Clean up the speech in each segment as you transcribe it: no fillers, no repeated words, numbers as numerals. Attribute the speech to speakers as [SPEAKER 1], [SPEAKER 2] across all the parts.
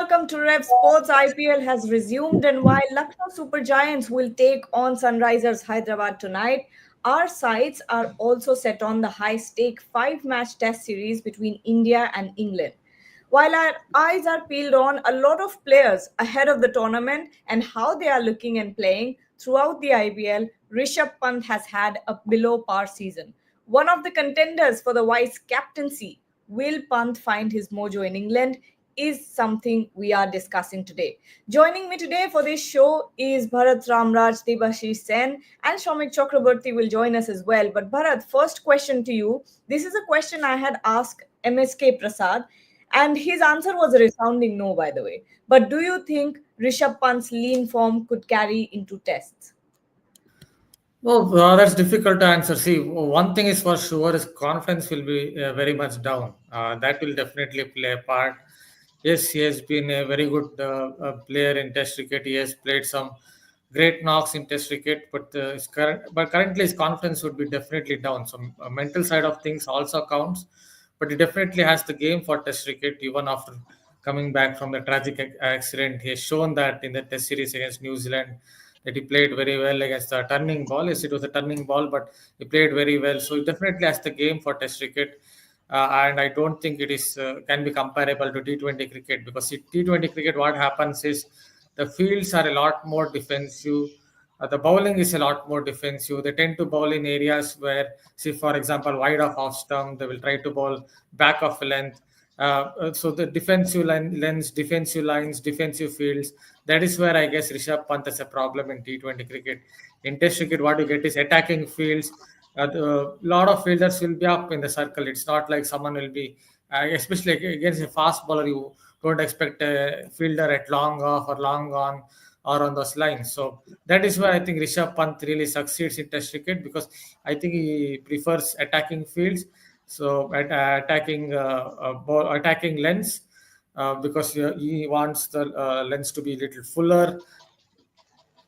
[SPEAKER 1] welcome to Rev Sports. IPL has resumed, and while Lucknow Super Giants will take on Sunrisers Hyderabad tonight, our sights are also set on the high stake five match test series between India and England. While our eyes are peeled on a lot of players ahead of the tournament and how they are looking and playing throughout the IPL, Rishabh Pant has had a below par season. One of the contenders for the Vice-captaincy, will Pant find his mojo in England? Is something we are discussing today. Joining me today for this show is Bharat Ramraj, Debashish Sen, and Shomik Chakraborty will join us as well. But Bharat, first question to you. This is a question I had asked MSK Prasad, and his answer was a resounding no, by the way. But do you think Rishabh Pant's lean form could carry into tests?
[SPEAKER 2] Well, that's difficult to answer. See, one thing is for sure is confidence will be very much down. That will definitely play a part. Yes, he has been a very good player in Test cricket. He has played some great knocks in Test cricket, but currently his confidence would be definitely down. So mental side of things also counts, but he definitely has the game for Test cricket even after coming back from the tragic accident. He has shown that in the Test series against New Zealand that he played very well against the turning ball. Yes, it was a turning ball, but he played very well. So he definitely has the game for Test cricket. And I don't think it is can be comparable to T20 cricket because in T20 cricket, what happens is the fields are a lot more defensive. The bowling is a lot more defensive. They tend to bowl in areas where, see, for example, wide of off stump, they will try to bowl back of length. So the defensive lines, defensive fields. That is where I guess Rishabh Pant has a problem in T20 cricket. In Test cricket, what you get is attacking fields. A lot of fielders will be up in the circle. It's not like someone will be, especially against a fast bowler, you don't expect a fielder at long off or long on or on those lines. So that is where I think Rishabh Pant really succeeds in Test cricket because I think he prefers attacking fields. So attacking lens because he wants the lens to be a little fuller.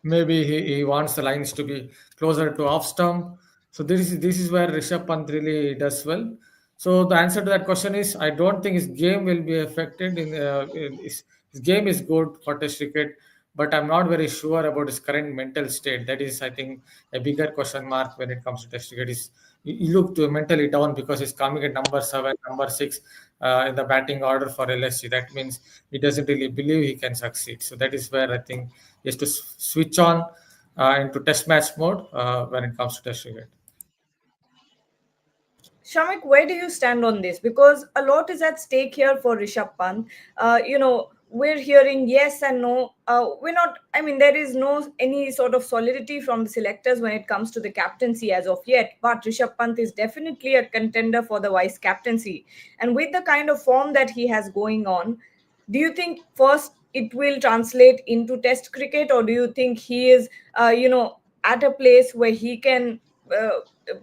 [SPEAKER 2] Maybe he wants the lines to be closer to off stump. So this is where Rishabh Pant really does well. So the answer to that question is I don't think his game will be affected. His game is good for Test cricket, but I'm not very sure about his current mental state. That is, I think, a bigger question mark when it comes to Test cricket. He looked mentally down because he's coming at number seven, number six in the batting order for LSC. That means he doesn't really believe he can succeed. So that is where I think he has to switch on into test match mode when it comes to test cricket.
[SPEAKER 1] Shamik, where do you stand on this? Because a lot is at stake here for Rishabh Pant. We're hearing yes and no. We're not. I mean, there is no any sort of solidity from the selectors when it comes to the captaincy as of yet. But Rishabh Pant is definitely a contender for the vice captaincy, and with the kind of form that he has going on, do you think first it will translate into Test cricket, or do you think he is, at a place where he can? Uh,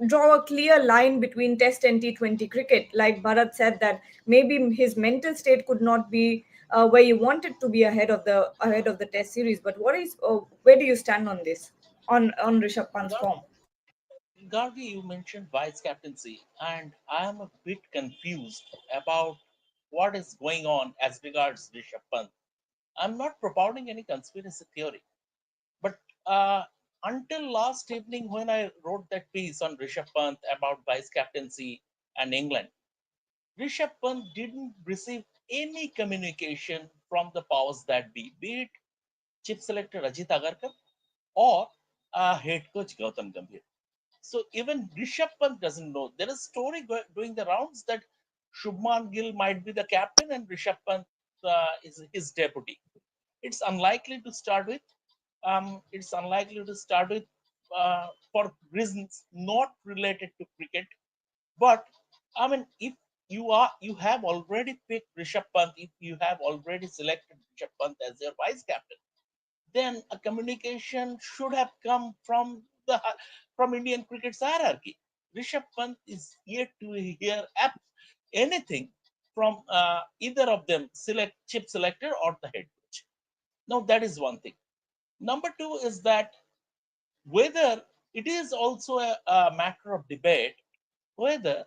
[SPEAKER 1] Draw a clear line between Test and T20 cricket. Like Bharat said, that maybe his mental state could not be where you wanted to be ahead of the Test series. But where do you stand on this on Rishabh Pant's form?
[SPEAKER 3] Gargi, you mentioned vice captaincy, and I am a bit confused about what is going on as regards Rishabh Pant. I'm not propounding any conspiracy theory, but until last evening, when I wrote that piece on Rishabh Pant about vice captaincy and England, Rishabh Pant didn't receive any communication from the powers that be it chief selector Ajit Agarkar or head coach Gautam Gambhir. So even Rishabh Pant doesn't know. There is a story doing the rounds that Shubman Gill might be the captain and Rishabh Pant is his deputy. It's unlikely to start with. It's unlikely to start with for reasons not related to cricket. But I mean, if you have already picked Rishabh Pant, if you have already selected Rishabh Pant as your vice captain, then a communication should have come from Indian cricket's hierarchy. Rishabh Pant is yet to hear anything from either of them, chip selector or the head coach. Now that is one thing. Number two is that whether it is also a matter of debate whether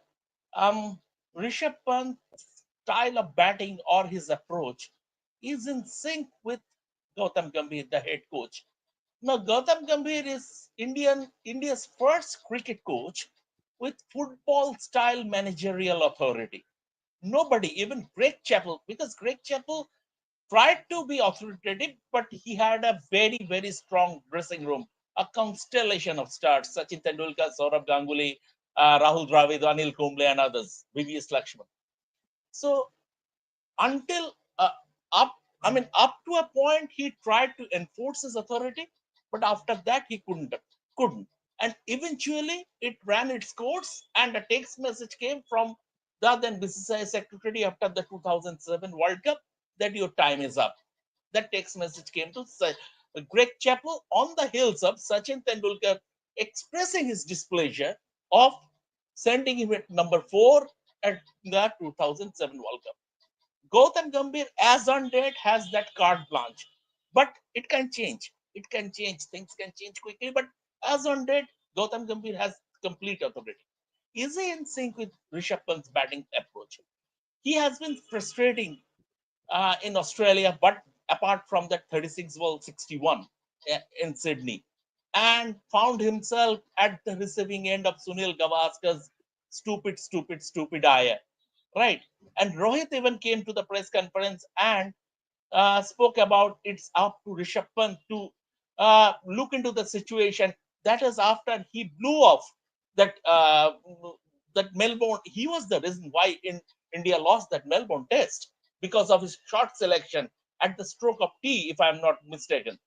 [SPEAKER 3] Rishabh Pant's style of batting or his approach is in sync with Gautam Gambhir, the head coach. Now, Gautam Gambhir is India's first cricket coach with football style managerial authority. Nobody, even Greg Chappell, because Greg Chappell tried to be authoritative, but he had a very, very strong dressing room, a constellation of stars, Sachin Tendulkar, Saurabh Ganguly, Rahul Dravid, Anil Kumble, and others, VVS Lakshman. So until up, I mean, up to a point, he tried to enforce his authority, but after that, he couldn't. And eventually, it ran its course, and a text message came from the then BCCI secretary after the 2007 World Cup that your time is up. That text message came to Greg Chappell on the heels of Sachin Tendulkar expressing his displeasure of sending him at number 4 at the 2007 World Cup. Gautam Gambhir, as on date, has that carte blanche, but it can change. It can change. Things can change quickly, but as on date, Gautam Gambhir has complete authority. Is he in sync with Rishabh Pant's batting approach? He has been frustrating in Australia, but apart from that 36 ball 61 in Sydney, and found himself at the receiving end of Sunil Gavaskar's stupid, stupid, stupid ire. Right. And Rohit even came to the press conference and spoke about it's up to Rishabh Pant to look into the situation. That is after he blew off that that Melbourne. He was the reason why India lost that Melbourne test because of his short selection at the stroke of tea, if I'm not mistaken.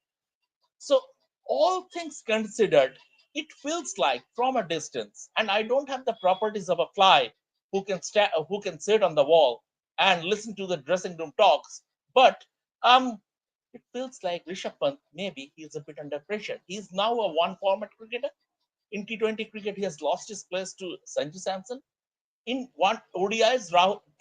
[SPEAKER 3] So, all things considered, it feels like from a distance, and I don't have the properties of a fly who can sit on the wall and listen to the dressing room talks, but it feels like Rishabh Pant maybe he's a bit under pressure. He's now a one format cricketer. In T20 cricket, he has lost his place to Sanju Samson. In one ODIs,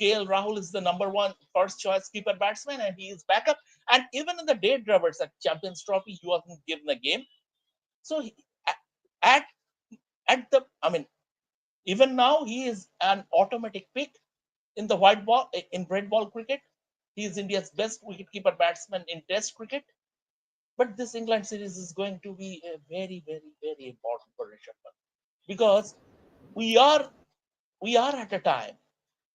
[SPEAKER 3] KL Rahul is the number one first choice keeper batsman, and he is backup. And even in the day drivers at Champions Trophy, he wasn't given a game. So at at the, I mean, even now he is an automatic pick in the white ball in red ball cricket. He is India's best wicketkeeper batsman in Test cricket. But this England series is going to be very, very, very important for Rishabh Pant because we are we are at a time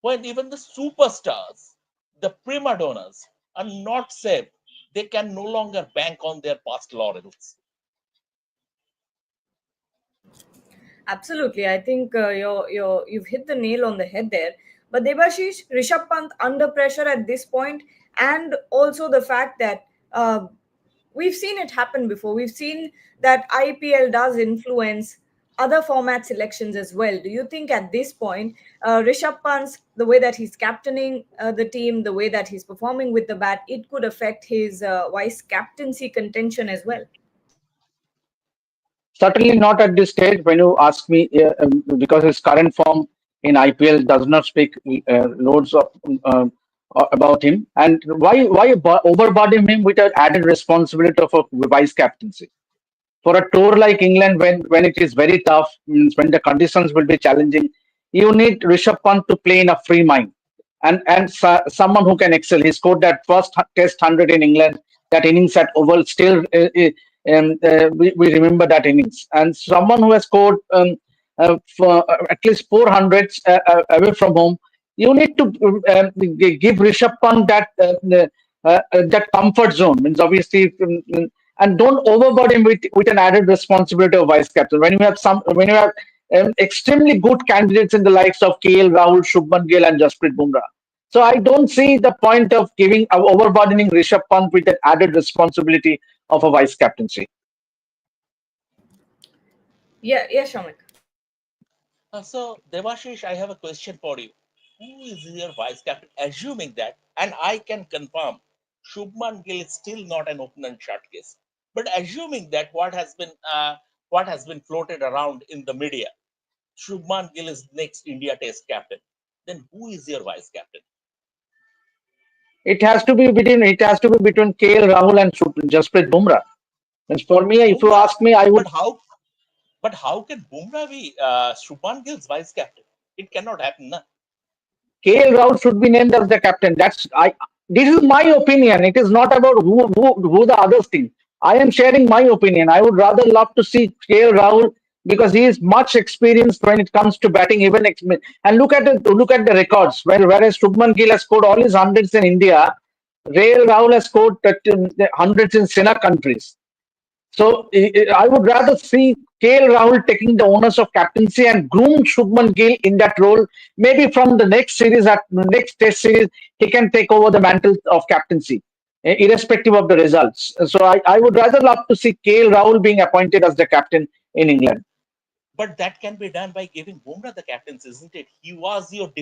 [SPEAKER 3] when even the superstars, the prima donnas, are not safe. They can no longer bank on their past laurels.
[SPEAKER 1] Absolutely. I think you've hit the nail on the head there. But Debashish, Rishabh Pant under pressure at this point, and also the fact that we've seen it happen before. We've seen that IPL does influence other format selections as well. Do you think at this point, Rishabh Pant's the way that he's captaining the team, the way that he's performing with the bat, it could affect his vice captaincy contention as well?
[SPEAKER 4] Certainly not at this stage when you ask me, because his current form in IPL does not speak loads of about him. And why overburden him with an added responsibility of a vice captaincy? For a tour like England, when it is very tough, means when the conditions will be challenging, you need Rishabh Pant to play in a free mind and someone who can excel. He scored that first Test 100 in England, that innings at Oval. Still, we remember that innings. And someone who has scored for at least 400s away from home, you need to give Rishabh Pant that comfort zone. Means obviously. And don't overburden him with an added responsibility of vice captain. When you have extremely good candidates in the likes of KL Rahul, Shubman Gill, and Jasprit Bumrah. So I don't see the point of giving overburdening Rishabh Pant with an added responsibility of a vice captaincy.
[SPEAKER 1] Yeah, yeah, Shamik.
[SPEAKER 3] So, Devashish, I have a question for you. Who is your vice captain? Assuming that, and I can confirm, Shubman Gill is still not an open and shut case. But assuming that what has been floated around in the media, Shubman Gill is next India Test captain. Then who is your vice captain?
[SPEAKER 4] It has to be between KL Rahul and Jasprit Bumrah. And for
[SPEAKER 3] But
[SPEAKER 4] me, if you
[SPEAKER 3] Bumrah,
[SPEAKER 4] ask me, I would.
[SPEAKER 3] but how? But how can Bumrah be Shubman Gill's vice captain? It cannot happen. Na?
[SPEAKER 4] KL Rahul should be named as the captain. That's I. This is my opinion. It is not about who the others think. I am sharing my opinion. I would rather love to see KL Rahul because he is much experienced when it comes to batting. And look at the records. Whereas Shubman Gill has scored all his hundreds in India, KL Rahul has scored hundreds in Sina countries. So I would rather see KL Rahul taking the onus of captaincy and groom Shubman Gill in that role. Maybe from the next series, at the next Test series, he can take over the mantle of captaincy, irrespective of the results. So I would rather love to see KL Rahul being appointed as the captain in England.
[SPEAKER 3] But that can be done by giving Bumrah the captaincy, isn't it? He was your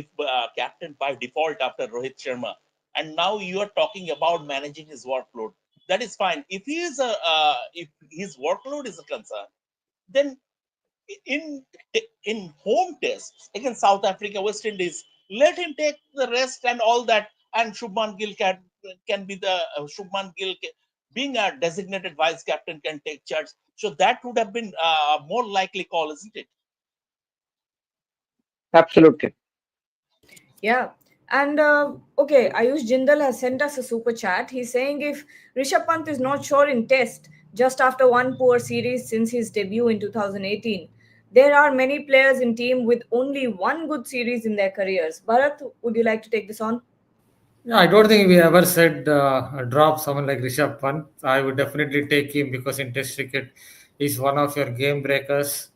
[SPEAKER 3] captain by default after Rohit Sharma, and now you are talking about managing his workload. That is fine. If his workload is a concern, then in in home tests against South Africa, West Indies, let him take the rest and all that, and Shubman Gill can be the Shubman Gill being a designated vice captain can take charge. So that would have been a more likely call, isn't it?
[SPEAKER 4] Absolutely.
[SPEAKER 1] Yeah. And okay, Ayush Jindal has sent us a super chat. He's saying if Rishabh Pant is not sure in Test just after one poor series since his debut in 2018, there are many players in team with only one good series in their careers. Bharat, would you like to take this on?
[SPEAKER 2] Yeah, I don't think we ever said drop someone like Rishabh Pant. I would definitely take him because in Test cricket, he's one of your game breakers.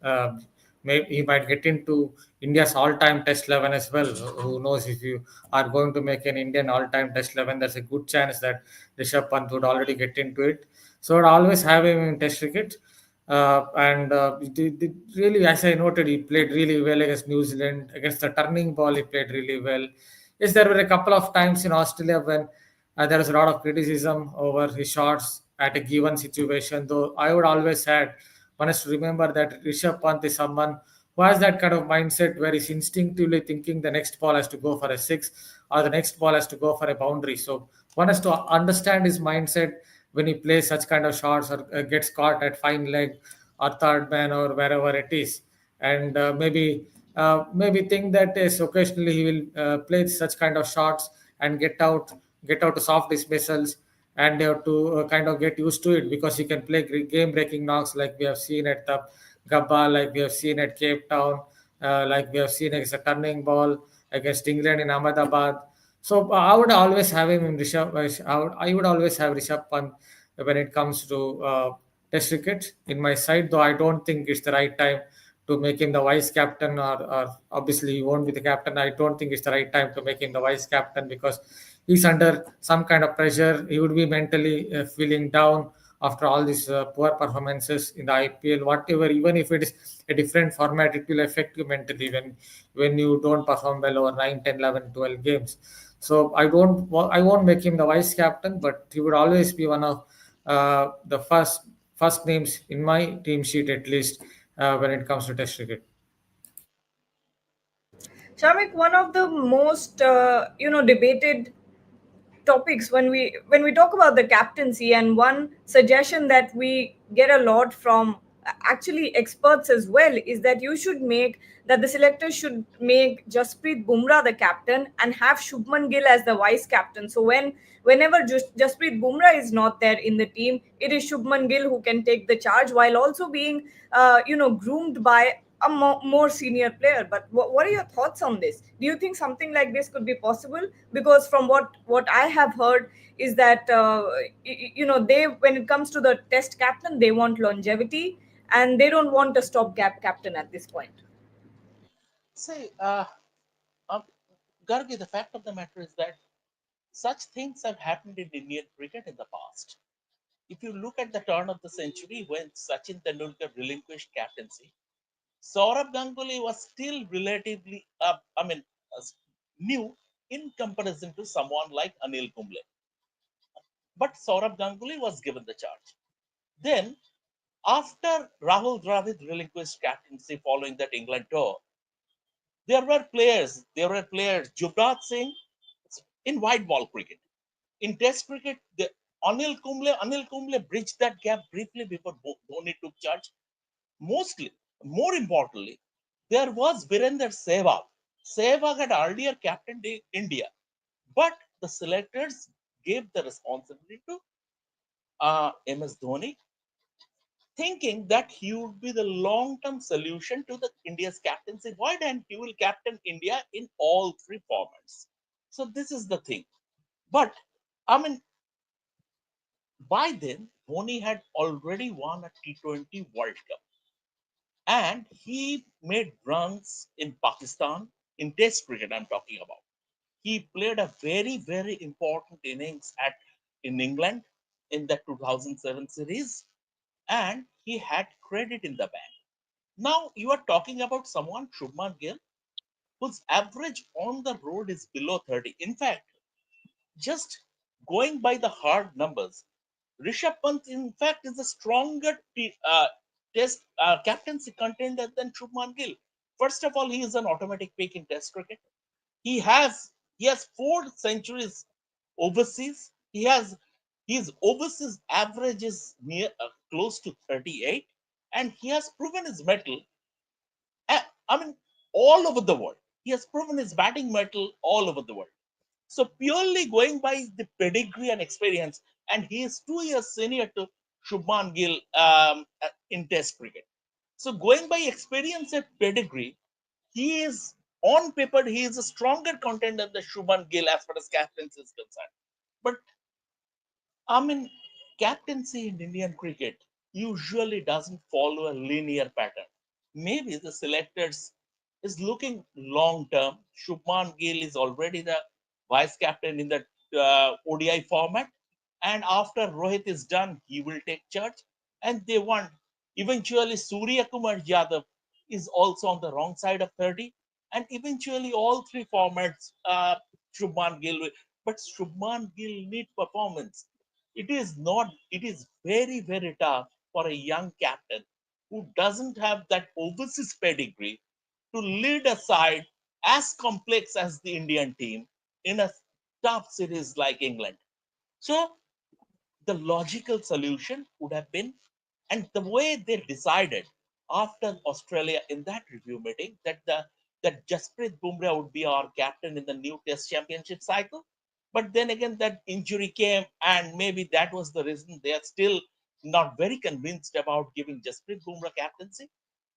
[SPEAKER 2] Maybe he might get into India's all-time Test 11 as well. Who knows if you are going to make an Indian all-time Test 11? There's a good chance that Rishabh Pant would already get into it. So I'd always have him in Test cricket. And really, as I noted, he played really well against New Zealand. Against the turning ball, he played really well. Yes, there were a couple of times in Australia when there was a lot of criticism over his shots at a given situation. Though I would always add, one has to remember that Rishabh Pant is someone who has that kind of mindset where he's instinctively thinking the next ball has to go for a six or the next ball has to go for a boundary. So one has to understand his mindset when he plays such kind of shots or gets caught at fine leg or third man or wherever it is, and maybe think that is occasionally he will play such kind of shots and get out to soft dismissals, and they have to kind of get used to it because he can play game breaking knocks like we have seen at the Gabba, like we have seen at Cape Town, like we have seen against a turning ball against England in Ahmedabad. So I would always have him in Rishabh. I would always have Rishabh Pant when it comes to Test cricket in my side. Though I don't think it's the right time to make him the vice captain, or obviously he won't be the captain. I don't think it's the right time to make him the vice captain because he's under some kind of pressure. He would be mentally feeling down after all these poor performances in the IPL. Whatever, even if it is a different format, it will affect you mentally when you don't perform well over 9, 10, 11, 12 games. So I won't make him the vice captain, but he would always be one of the first names in my team sheet at least when it comes to Test cricket.
[SPEAKER 1] Shamik, one of the most debated topics when we talk about the captaincy, and one suggestion that we get a lot from actually experts as well is that the selectors should make Jasprit Bumrah the captain and have Shubman Gill as the vice captain. So whenever Jasprit Bumrah is not there in the team, it is Shubman Gill who can take the charge while also being groomed by a more senior player. But what are your thoughts on this? Do you think something like this could be possible? Because from what I have heard is that they, when it comes to the Test captain, they want longevity and they don't want a stopgap captain at this point.
[SPEAKER 3] Say, um, Gargi, the fact of the matter is that such things have happened in Indian cricket in the past. If you look at the turn of the century when Sachin Tendulkar relinquished captaincy, Saurabh Ganguly was still relatively, uh, new in comparison to someone like Anil Kumble. But Saurabh Ganguly was given the charge. Then, after Rahul Dravid relinquished captaincy following that England tour, there were players, Jubraj Singh in white ball cricket. In Test cricket, Anil Kumble bridged that gap briefly before Dhoni took charge. Mostly, more importantly, there was Virender Sehwag. Sehwag had earlier captained India, but the selectors gave the responsibility to MS Dhoni, thinking that he would be the long-term solution to the India's captaincy void, and he will captain India in all three formats. So this is the thing. But I mean, by then Dhoni had already won a T20 World Cup, and he made runs in Pakistan in Test cricket. I'm talking about. He played a very important innings at in England in the 2007 series, and he had credit in the bank. Now you are talking about someone, Shubman Gill, whose average on the road is below 30. In fact, just going by the hard numbers, Rishabh Pant, in fact, is a stronger test captaincy contender than Shubman Gill. First of all, he is an automatic pick in Test cricket. He has he has 4 centuries overseas. His overseas average is near close to 38, and he has proven his mettle. I mean, all over the world. He has proven his batting mettle all over the world. So purely going by the pedigree and experience, and he is 2 years senior to Shubman Gill in Test cricket. So going by experience and pedigree, he is on paper he is a stronger contender than Shubman Gill as far as captaincy is concerned. But I mean, captaincy in Indian cricket usually doesn't follow a linear pattern. Maybe the selectors is looking long term. Shubman Gill is already the vice captain in the ODI format, and after Rohit is done, he will take charge. And they want eventually Surya Kumar Yadav is also on the wrong side of 30, and eventually all three formats, Shubman Gill will. But Shubman Gill need performance. It is not. It is very tough for a young captain who doesn't have that overseas pedigree to lead a side as complex as the Indian team in a tough series like England. So the logical solution would have been, and the way they decided after Australia in that review meeting that Jasprit Bumrah would be our captain in the new Test Championship cycle. But then again, that injury came, and maybe that was the reason they are still not very convinced about giving Jasprit Bumrah captaincy.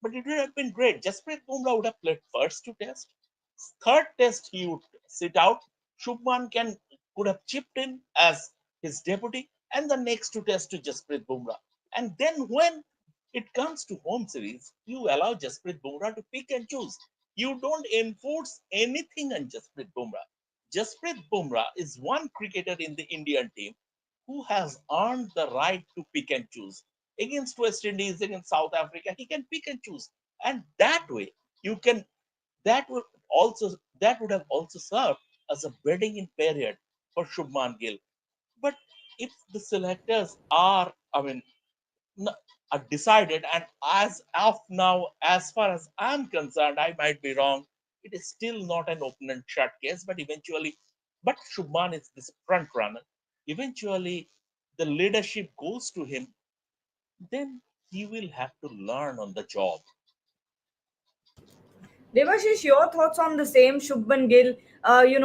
[SPEAKER 3] But it would have been great. Jasprit Bumrah would have played first 2 tests. Third test he would sit out. Shubman can could have chipped in as his deputy, and the next 2 tests to Jasprit Bumrah. And then when it comes to home series, you allow Jasprit Bumrah to pick and choose. You don't enforce anything on Jasprit Bumrah. Jasprit Bumrah is one cricketer in the Indian team who has earned the right to pick and choose. Against West Indies, against South Africa, he can pick and choose. And that way, you can that would that would have also served as a bedding in period for Shubman Gill. But if the selectors are, I mean, are decided, and as of now, as far as I'm concerned, I might be wrong. It is still not an open and shut case, but eventually, but Shubman is this front runner. Eventually, the leadership goes to him. Then he will have to learn on the job.
[SPEAKER 1] Devashish, your thoughts on the same Shubman Gill?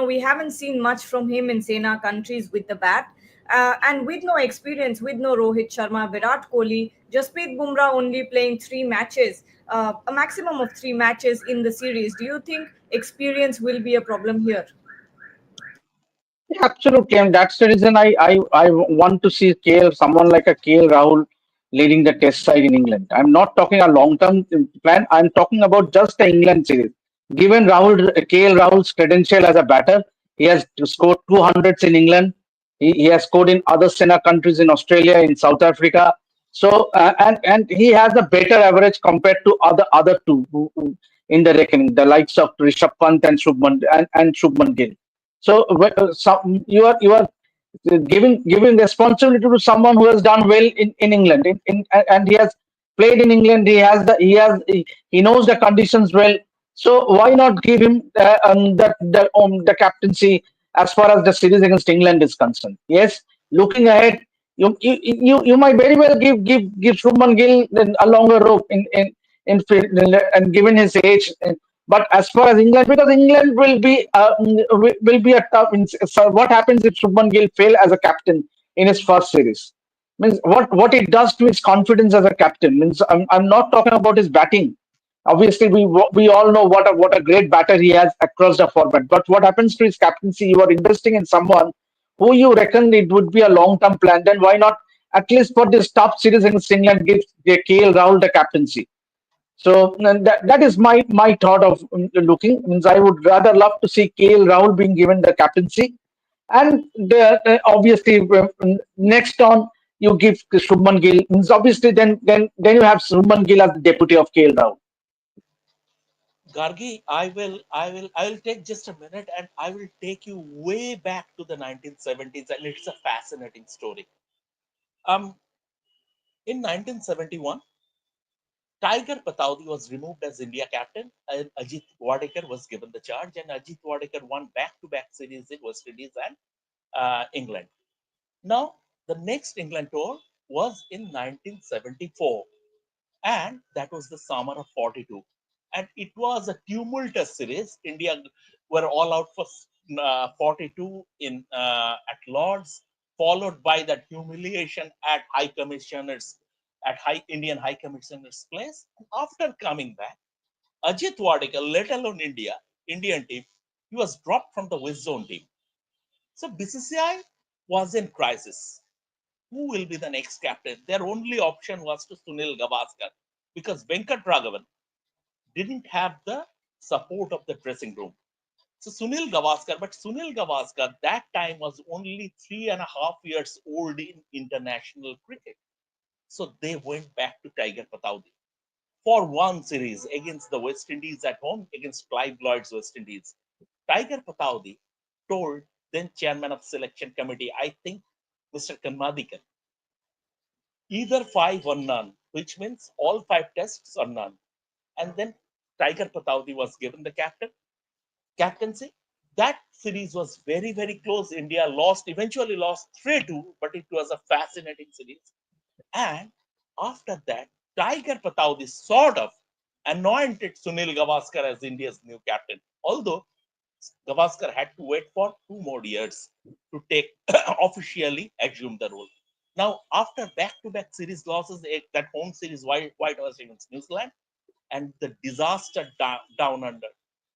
[SPEAKER 1] We haven't seen much from him in Sena countries with the bat. And with no experience, with no Rohit Sharma, Virat Kohli, Jasprit Bumrah only playing 3 matches, a maximum of 3 matches in the series. Do you think experience will be a problem here?
[SPEAKER 4] Yeah, absolutely, and that's the reason I want to see someone like a KL Rahul leading the Test side in England. I'm not talking a long-term plan. I'm talking about just the England series. Given KL Rahul's credential as a batter, he has scored 200s in England. He has scored in other Sena countries in Australia, in South Africa. So and he has a better average compared to other two in the reckoning, the likes of Rishabh Pant and Shubman Gill. So, you are giving responsibility to someone who has done well in England, and he has played in England. He knows the conditions well. So why not give him the captaincy as far as the series against England is concerned? Yes, looking ahead, you might very well give Shubman Gill a longer rope and given his age. But as far as England, because England will be a tough. So what happens if Shubman Gill fail as a captain in his first series? Means what it does to his confidence as a captain. Means I'm not talking about his batting. Obviously, we all know what a great batter he has across the format. But what happens to his captaincy? You are investing in someone who you reckon it would be a long term plan. Then why not at least for this top series against England give KL Rahul the captaincy? So that is my thought of looking. Means I would rather love to see KL Rahul being given the captaincy, and obviously next on you give to Shubman Gill. Means obviously then you have Shubman Gill as the deputy of KL Rahul.
[SPEAKER 3] Gargi, I will take just a minute and I will take you way back to the 1970s, and it's a fascinating story. Um, in 1971, Tiger Pataudi was removed as India captain, and Ajit Wadekar was given the charge, and Ajit Wadekar won back-to-back series in West Indies and England. Now, the next England tour was in 1974, and that was the summer of 42. And it was a tumultuous series. India were all out for 42 in at Lords, followed by that humiliation at High Indian High Commissioner's place. And after coming back, Ajit Wadekar, let alone Indian team, he was dropped from the West Zone team. So BCCI was in crisis. Who will be the next captain? Their only option was to Sunil Gavaskar, because Venkat Raghavan didn't have the support of the dressing room. So Sunil Gavaskar that time was only 3.5 years old in international cricket. So they went back to Tiger Pataudi for one series against the West Indies at home against Clive Lloyd's West Indies. Tiger Pataudi told then chairman of selection committee, I think Mr. Kanmadikar, either five or none, which means all five tests or none. And then Tiger Pataudi was given the captaincy. That series was very, very close. India eventually lost 3-2, but it was a fascinating series. And after that, Tiger Pataudi sort of anointed Sunil Gavaskar as India's new captain. Although Gavaskar had to wait for 2 more years to take officially assume the role. Now, after back-to-back series losses, that home series Whitewash against New Zealand, and the disaster down under,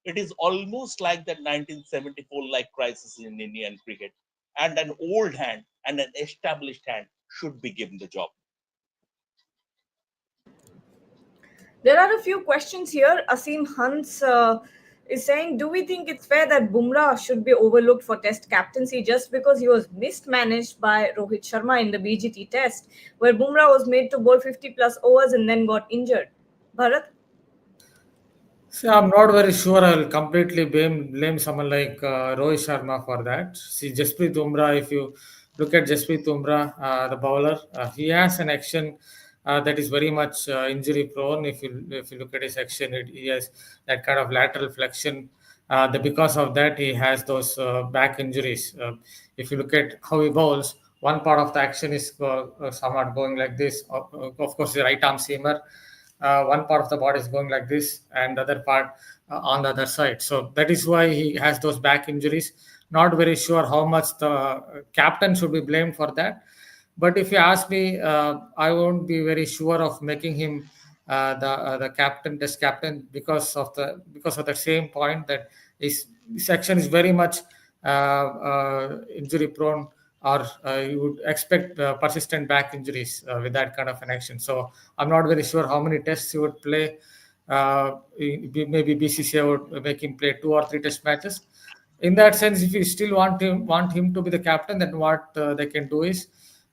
[SPEAKER 3] it is almost like the 1974 like crisis in Indian cricket, and an old hand and an established hand should be given the job.
[SPEAKER 1] There are a few questions here. Asim Hans is saying, do we think it's fair that Bumrah should be overlooked for Test captaincy just because he was mismanaged by Rohit Sharma in the BGT Test, where Bumrah was made to bowl 50 plus overs and then got injured? Bharat?
[SPEAKER 2] See, I'm not very sure I'll completely blame someone like Rohit Sharma for that. See, Jasprit Umrah, if you look at Jasprit Umrah, the bowler, he has an action that is very much injury prone. If you look at his action, he has that kind of lateral flexion. Because of that, he has those back injuries. If you look at how he bowls, one part of the action is somewhat going like this. Of course, the right arm seamer, one part of the body is going like this and the other part on the other side, so that is why he has those back injuries. Not very sure how much the captain should be blamed for that, but if you ask me, I won't be very sure of making him the captain, test captain, because of the same point that his action is very much injury prone, or you would expect persistent back injuries with that kind of an action. So I'm not very sure how many tests he would play. Maybe BCCI would make him play 2 or 3 test matches. In that sense, if you still want him to be the captain, then what they can do is,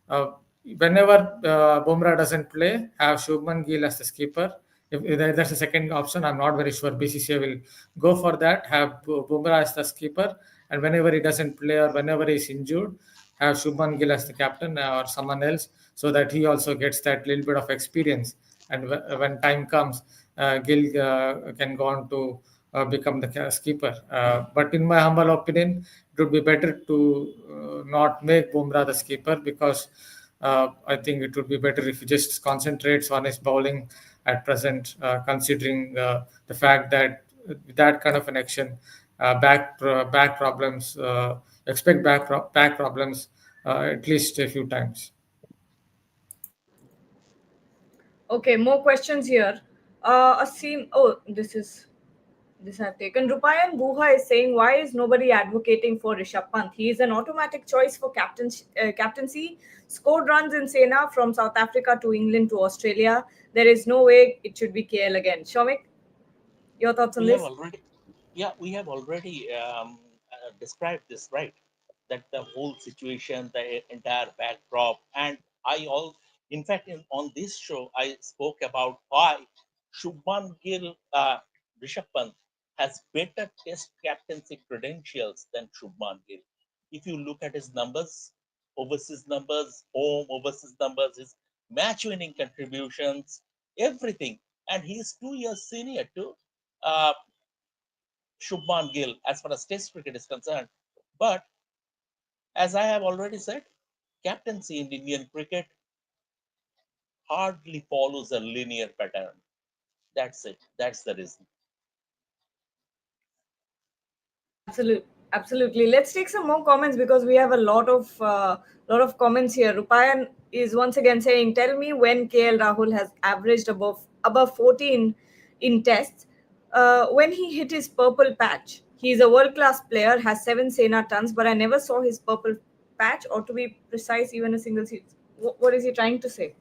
[SPEAKER 2] uh, whenever Bumrah doesn't play, have Shubman Gill as the skipper. If that's the second option, I'm not very sure BCCI will go for that. Have Bumrah as the skipper, and whenever he doesn't play or whenever he's injured, have Shubman Gill as the captain or someone else, so that he also gets that little bit of experience. And when time comes, Gill can go on to become the skipper. But in my humble opinion, it would be better to not make Bumrah the skipper, because I think it would be better if he just concentrates on his bowling at present, considering the fact that that kind of an action, back problems, expect back problems at least a few times.
[SPEAKER 1] Okay, more questions here. Asim, oh, this I've taken. Rupayan Guha is saying, why is nobody advocating for Rishabh Pant? He is an automatic choice for captaincy. Scored runs in Sena from South Africa to England to Australia. There is no way it should be KL again. Shomik, your thoughts on
[SPEAKER 3] We have
[SPEAKER 1] this?
[SPEAKER 3] already, yeah, we have already described this, right? That the whole situation, the entire backdrop, and I all, in fact, on this show, I spoke about why Shubman Gill, Rishabh Pant has better Test captaincy credentials than Shubman Gill. If you look at his numbers, overseas numbers, home overseas numbers, his match-winning contributions, everything, and he's 2 years senior to uh, Shubman Gill as far as Test cricket is concerned. But as I have already said, captaincy in Indian cricket hardly follows a linear pattern. That's it. That's the reason.
[SPEAKER 1] Absolutely. Let's take some more comments because we have a lot of comments here. Rupayan is once again saying, "Tell me when KL Rahul has averaged above 14 in tests. When he hit his purple patch, he is a world class player, has 7 Sena tons, but I never saw his purple patch, or to be precise, even a single season." What is he trying to say?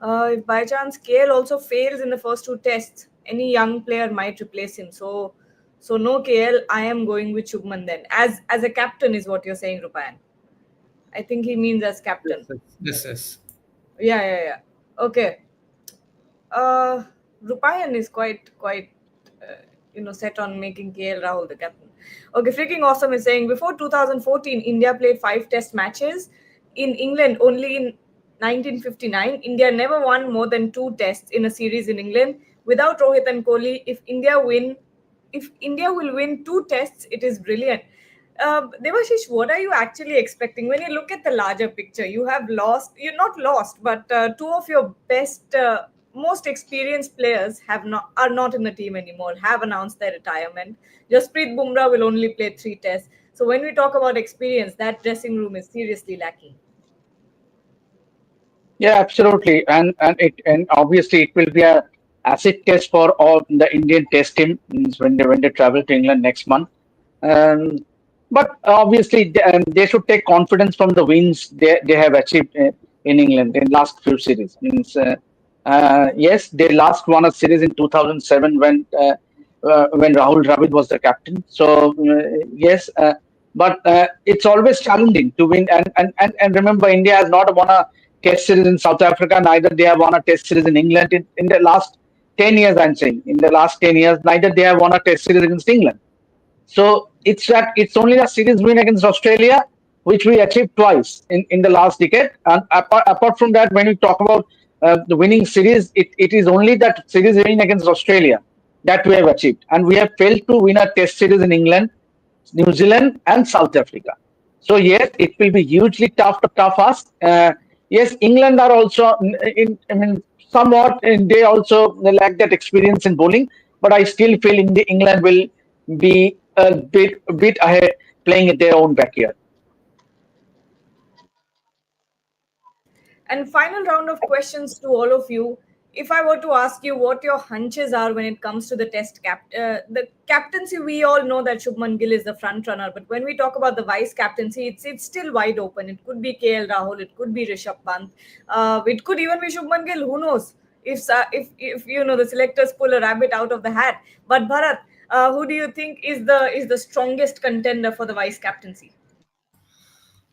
[SPEAKER 1] If by chance KL also fails in the first two tests, any young player might replace him. So no KL. I am going with Shubman then. As a captain is what you're saying, Rupayan. I think he means as
[SPEAKER 2] Yes,
[SPEAKER 1] captain.
[SPEAKER 2] yes, yes, yes.
[SPEAKER 1] Yeah. Okay. uh, Rupayan is quite set on making KL Rahul the captain. Okay, freaking awesome is saying before 2014, India played 5 Test matches in England only in 1959. India never won more than 2 Tests in a series in England without Rohit and Kohli. If India will win 2 Tests, it is brilliant. Devashish, what are you actually expecting when you look at the larger picture? You have lost, you're not lost, but two of your best, most experienced players are not in the team anymore. Have announced their retirement. Jasprit Bumrah will only play 3 Tests. So when we talk about experience, that dressing room is seriously lacking.
[SPEAKER 4] Yeah, absolutely, and obviously it will be a acid test for all the Indian test team means when they travel to England next month. Um, but obviously they should take confidence from the wins they have achieved in England in last few series. Means yes, they last won a series in 2007 when Rahul Dravid was the captain. So yes, but it's always challenging to win. And remember, India has not won a Test series in South Africa. Neither they have won a Test series in England in the last 10 years. I'm saying in the last 10 years, neither they have won a Test series against England. So it's only a series win against Australia, which we achieved twice in the last decade. And apart from that, when we talk about the winning series, it is only that series win against Australia that we have achieved. And we have failed to win a test series in England, New Zealand, and South Africa. So yes, it will be hugely tough ask. Yes, England are also I mean, somewhat, and they also lack that experience in bowling. But I still feel England will be a bit ahead playing at their own backyard.
[SPEAKER 1] And final round of questions to all of you. If I were to ask you what your hunches are when it comes to the captaincy, we all know that Shubman Gill is the front runner. But when we talk about the vice captaincy, it's still wide open. It could be KL Rahul, it could be Rishabh Pant, it could even be Shubman Gill. Who knows? If the selectors pull a rabbit out of the hat. But Bharat, who do you think is the strongest contender for the vice captaincy?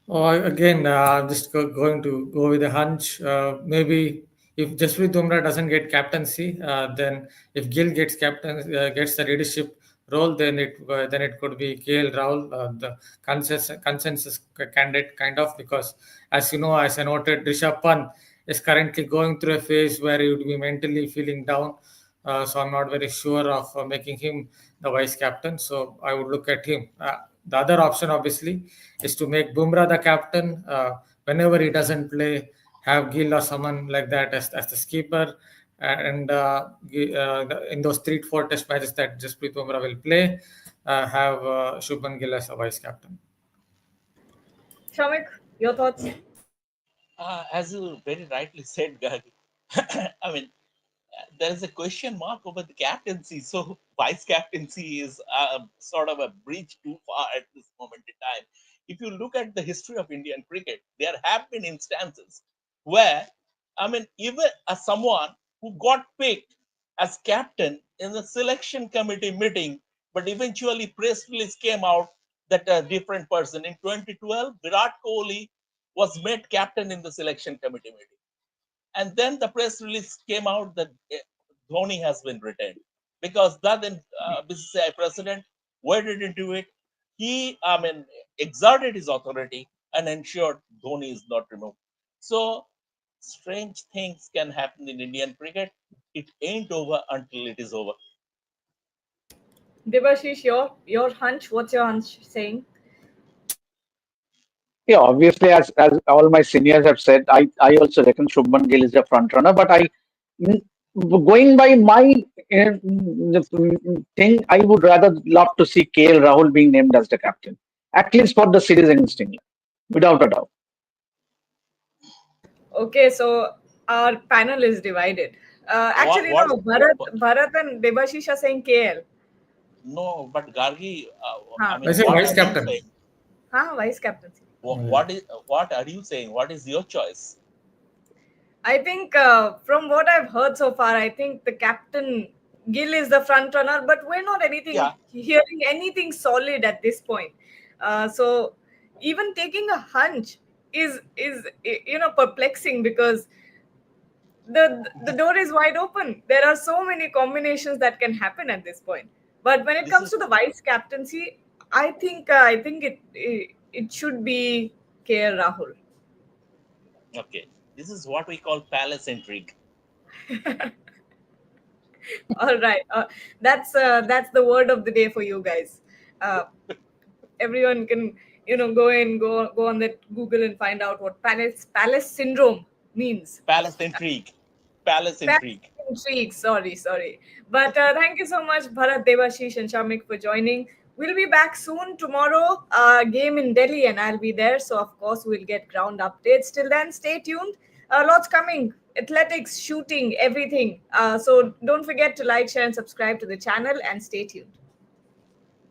[SPEAKER 2] Oh, again, I'm just going to go with a hunch. Maybe if Jasprit Bumrah doesn't get captaincy, then if Gill gets the leadership role, then it could be KL Rahul, the consensus candidate kind of, because as you know, as I noted, Rishabh Pant is currently going through a phase where he would be mentally feeling down. So I'm not very sure of making him the vice captain. So I would look at him. The other option, obviously, is to make Bumrah the captain. Whenever he doesn't play, have Gill or someone like that as the skipper, and in those 3 to 4 test matches that Jasprit Bumrah will play, have Shubman Gill as a vice captain.
[SPEAKER 1] Shamik, your thoughts?
[SPEAKER 3] As you very rightly said, Gary, I mean, there is a question mark over the captaincy. So vice captaincy is sort of a bridge too far at this moment in time. If you look at the history of Indian cricket, there have been instances where, I mean, even as someone who got picked as captain in the selection committee meeting, but eventually press release came out that a different person. In 2012, Virat Kohli was made captain in the selection committee meeting, and then the press release came out that Dhoni has been retained because that then BCCI president waded into it. He, I mean, exerted his authority and ensured Dhoni is not removed. So strange things can happen in Indian cricket. It ain't over until it is over.
[SPEAKER 1] Debashish, your hunch. What's your hunch saying?
[SPEAKER 4] Yeah, obviously, as all my seniors have said, I also reckon Shubman Gill is a front runner. But mm, going by my thing, I would rather love to see KL Rahul being named as the captain, at least for the series against England, without a doubt.
[SPEAKER 1] Okay, so our panel is divided. Actually,
[SPEAKER 3] What?
[SPEAKER 1] no. Bharat and Debashish are saying KL.
[SPEAKER 3] No, but Gargi, I
[SPEAKER 1] Huh.
[SPEAKER 2] I
[SPEAKER 3] mean,
[SPEAKER 2] say
[SPEAKER 3] what
[SPEAKER 2] vice
[SPEAKER 3] are you
[SPEAKER 2] captain.
[SPEAKER 3] saying?
[SPEAKER 1] Huh, vice captaincy.
[SPEAKER 2] Yeah.
[SPEAKER 3] What are you saying? What is your choice?
[SPEAKER 1] I think from what I've heard so far, I think the captain Gill is the front runner, but we're not
[SPEAKER 3] Yeah,
[SPEAKER 1] anything hearing anything solid at this point. So even taking a hunch is perplexing because the door is wide open. There are so many combinations that can happen at this point. But when it
[SPEAKER 3] this
[SPEAKER 1] comes
[SPEAKER 3] is
[SPEAKER 1] to the vice captaincy, I think it should be KL Rahul.
[SPEAKER 3] okay. This is what we call palace intrigue.
[SPEAKER 1] All right, that's the word of the day for you guys. Uh, Everyone can go on that Google and find out what palace syndrome means.
[SPEAKER 3] Palace intrigue. Palace
[SPEAKER 1] That's
[SPEAKER 3] intrigue.
[SPEAKER 1] intrigue. Sorry. But thank you so much, Bharat, Devashish, and Shamik, for joining. We'll be back soon tomorrow. Game in Delhi, and I'll be there. So, of course, we'll get ground updates. Till then, stay tuned. Lots coming athletics, shooting, everything. So, don't forget to like, share, and subscribe to the channel and stay tuned.